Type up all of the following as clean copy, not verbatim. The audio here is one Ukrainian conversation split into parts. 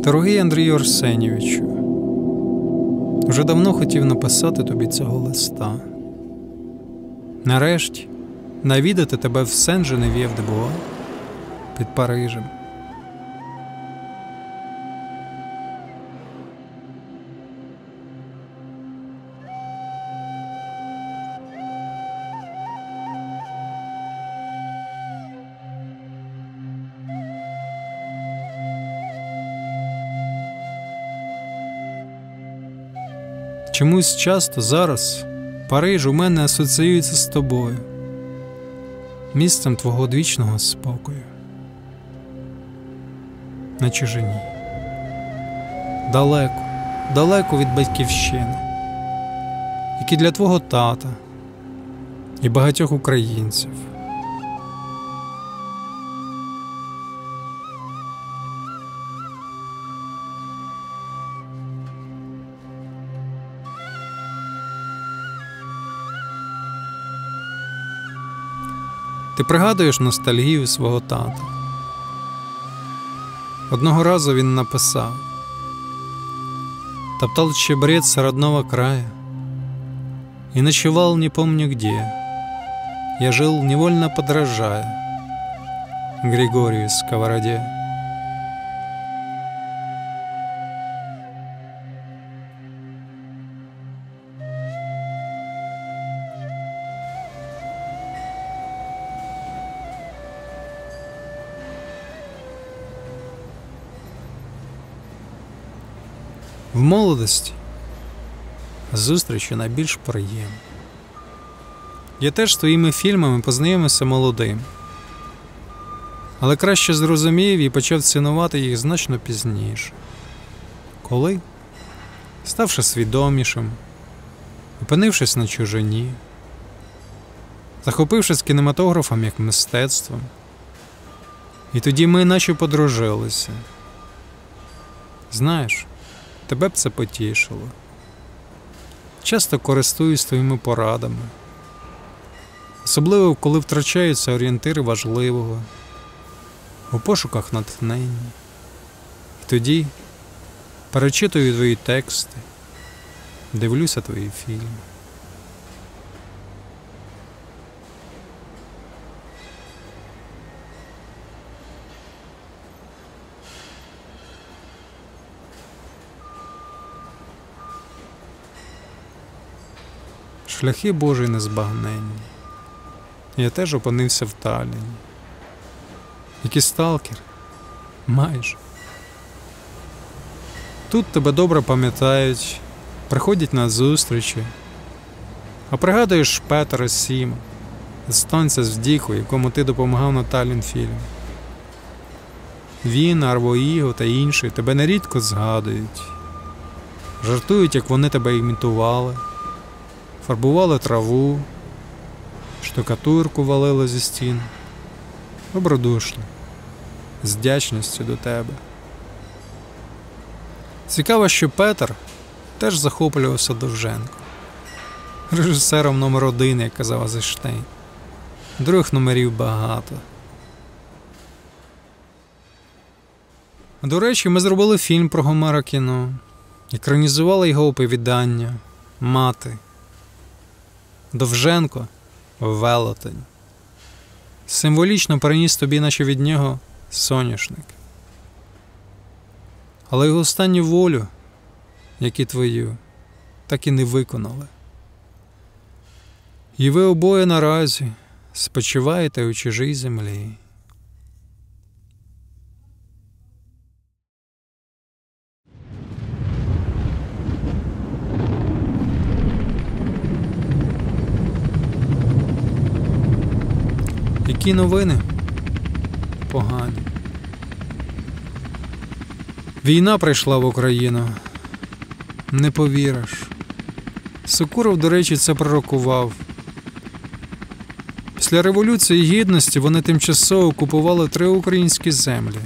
Дорогий Андрію Арсенійовичу, вже давно хотів написати тобі цього листа. Нарешті навідати тебе в Сен-Женев'єв-де-Буа під Парижем. Чомусь часто зараз Париж у мене асоціюється з тобою, місцем твого одвічного спокою. На чужині. Далеко, далеко від батьківщини, як і для твого тата і багатьох українців. Ти пригадуєш ностальгію свого тата? Одного разу він написав: «Топтал чебрец родного края и ночевал не помню где. Я жил, невольно подражая Григорию Сковороде». В молодості зустрічі найбільш приємні. Я теж з твоїми фільмами познайомився молодим, але краще зрозумів і почав цінувати їх значно пізніше. Коли? Ставши свідомішим, опинившись на чужині, захопившись кінематографом як мистецтвом. І тоді ми наче подружилися. Знаєш, тебе б це потішило. Часто користуюсь твоїми порадами. Особливо, коли втрачаються орієнтири важливого, у пошуках натхнення. І тоді перечитую твої тексти, дивлюся твої фільми. Шляхи Божі незбагненні. Я теж опинився в Талліні. Як і сталкер. Майже. Тут тебе добре пам'ятають, приходять на зустрічі. А пригадуєш Петера Сіма, естонця з Вдіху, якому ти допомагав на Таллін-фільмі. Він, Арво Іго та інші тебе нерідко згадують. Жартують, як вони тебе імітували. Фарбували траву, штукатурку валили зі стін. Добродушно, з вдячністю до тебе. Цікаво, що Петер теж захоплювався Довженком, режисером номер 1, як казав Ейзенштейн. Других номерів багато. До речі, ми зробили фільм про Гомера кіно, екранізували його оповідання «Мати». Довженко – велетень. Символічно переніс тобі, наче від нього, соняшник. Але його останню волю, як і твою, так і не виконали. І ви обоє наразі спочиваєте у чужій землі. Які новини? Погані. Війна прийшла в Україну. Не повіриш. Сокуров, до речі, це пророкував. Після Революції Гідності вони тимчасово окупували 3 українські землі.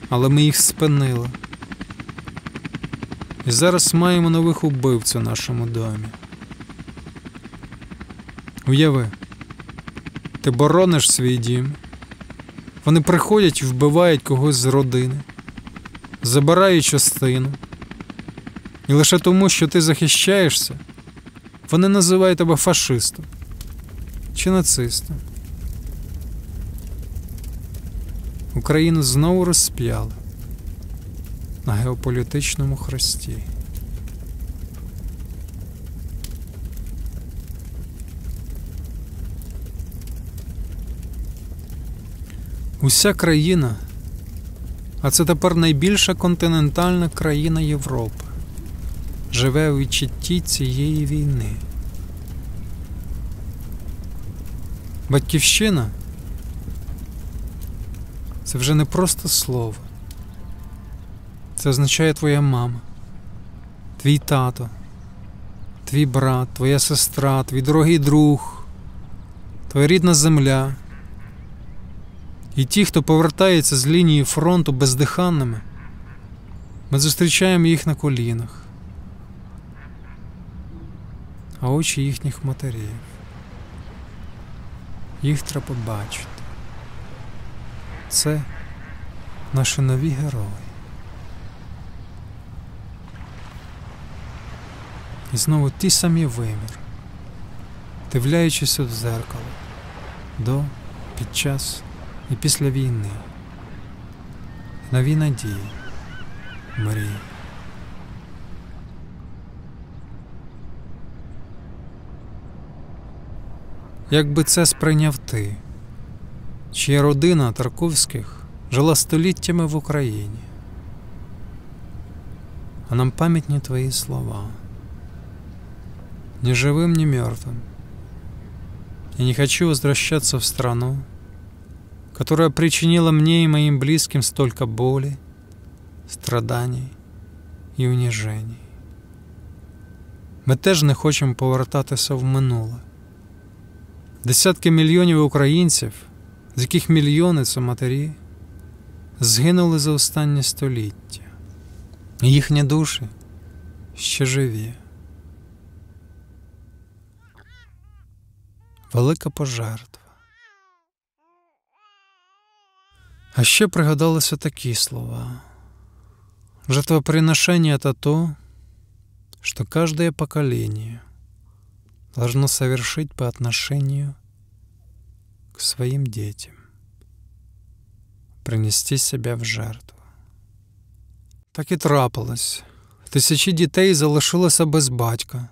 Але ми їх спинили. І зараз маємо нових убивць у нашому домі. Уяви. Ти борониш свій дім. Вони приходять і вбивають когось з родини. забирають частину. І лише тому, що ти захищаєшся, вони називають тебе фашистом чи нацистом. Україну знову розп'яли на геополітичному хресті. Уся країна, а це тепер найбільша континентальна країна Європи, живе у відчутті цієї війни. Батьківщина – це вже не просто слово. Це означає твоя мама, твій тато, твій брат, твоя сестра, твій дорогий друг, твоя рідна земля. І ті, хто повертається з лінії фронту бездиханними, ми зустрічаємо їх на колінах, а очі їхніх матерів. Їх треба бачити. Це наші нові герої. І знову ті самі вимір, дивляючись в дзеркало до, під час і після війни. Нові надії, мрії. Як би це сприйняв ти, чия родина Тарковських жила століттями в Україні? А нам пам'ятні твої слова. Ни живым, ни мертвым. Я не хочу возвращаться в страну, которая причинила мне и моим близким столько боли, страданий і унижений. Ми теж не хочемо повертатися в минуле. Десятки мільйонів українців, з яких мільйони – це матері, згинули за останнє століття. І їхні душі ще живі. Велика пожертва. А ще пригадалися такі слова. Жертвоприношение – это то, что каждое поколение должно совершить по отношению к своим детям. Принести себя в жертву. Так і трапилось. Тисячі дітей залишилося без батька.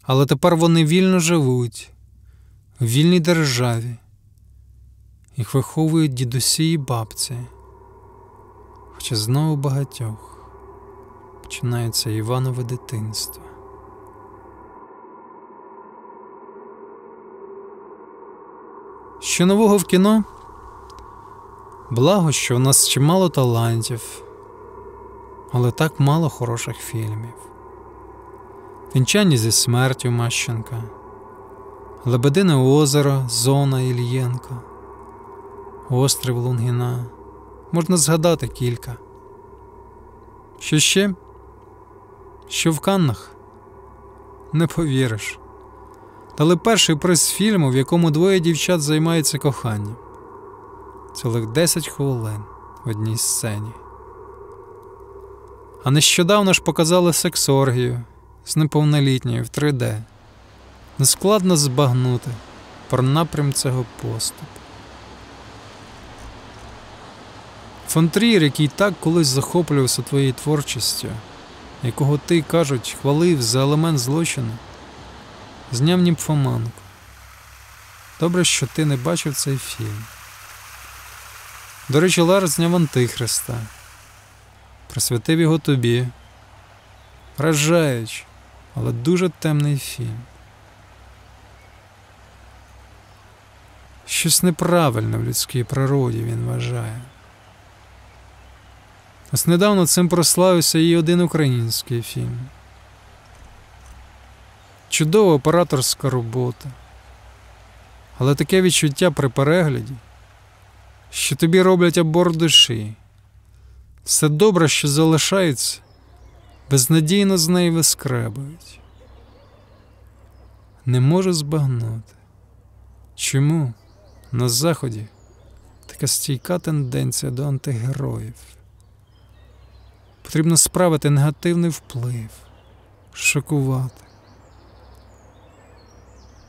Але тепер вони вільно живуть у вільній державі. Їх виховують дідусі і бабці. Хоча знову багатьох починається Іванове дитинство. Що нового в кіно? Благо, що у нас чимало талантів, але так мало хороших фільмів. Вінчання зі смертю Мащенка, Лебедине озеро Зона Ільєнка, Острів Лунгіна. Можна згадати кілька. Що ще? Що в Каннах? Не повіриш. Дали перший приз фільму, в якому двоє дівчат займаються коханням. Цілих 10 хвилин в одній сцені. А нещодавно ж показали секс-оргію з неповнолітньою в 3D. Нескладно збагнути про напрям цього поступу. Фон Трієр, який так колись захоплювався твоєю творчістю, якого ти, кажуть, хвалив за елемент злочину, зняв «Німфоманку». Добре, що ти не бачив цей фільм. До речі, Ларс зняв «Антихриста». Присвятив його тобі. Вражаючий, але дуже темний фільм. Щось неправильне в людській природі, він вважає. Ось недавно цим прославився і один український фільм. Чудова операторська робота. Але таке відчуття при перегляді, що тобі роблять аборт душі. Все добре, що залишається, безнадійно з неї вискребують. Не можу збагнути, чому на Заході така стійка тенденція до антигероїв. Потрібно справити негативний вплив, шокувати.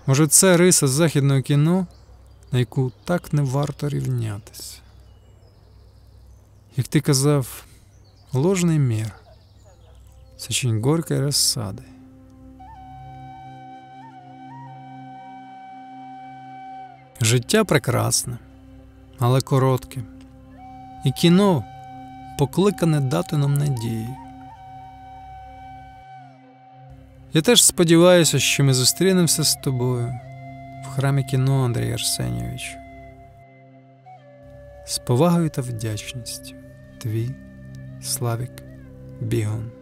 Може, це риса західного кіно, на яку так не варто рівнятися. Як ти казав, ложний мир з очень горькой розсади. Життя прекрасне, але коротке. І кіно покликане дати нам надію. Я теж сподіваюся, що ми зустрінемося з тобою в храмі кіно, Андрій Арсенійович. З повагою та вдячністю. Твій Славік Бігун.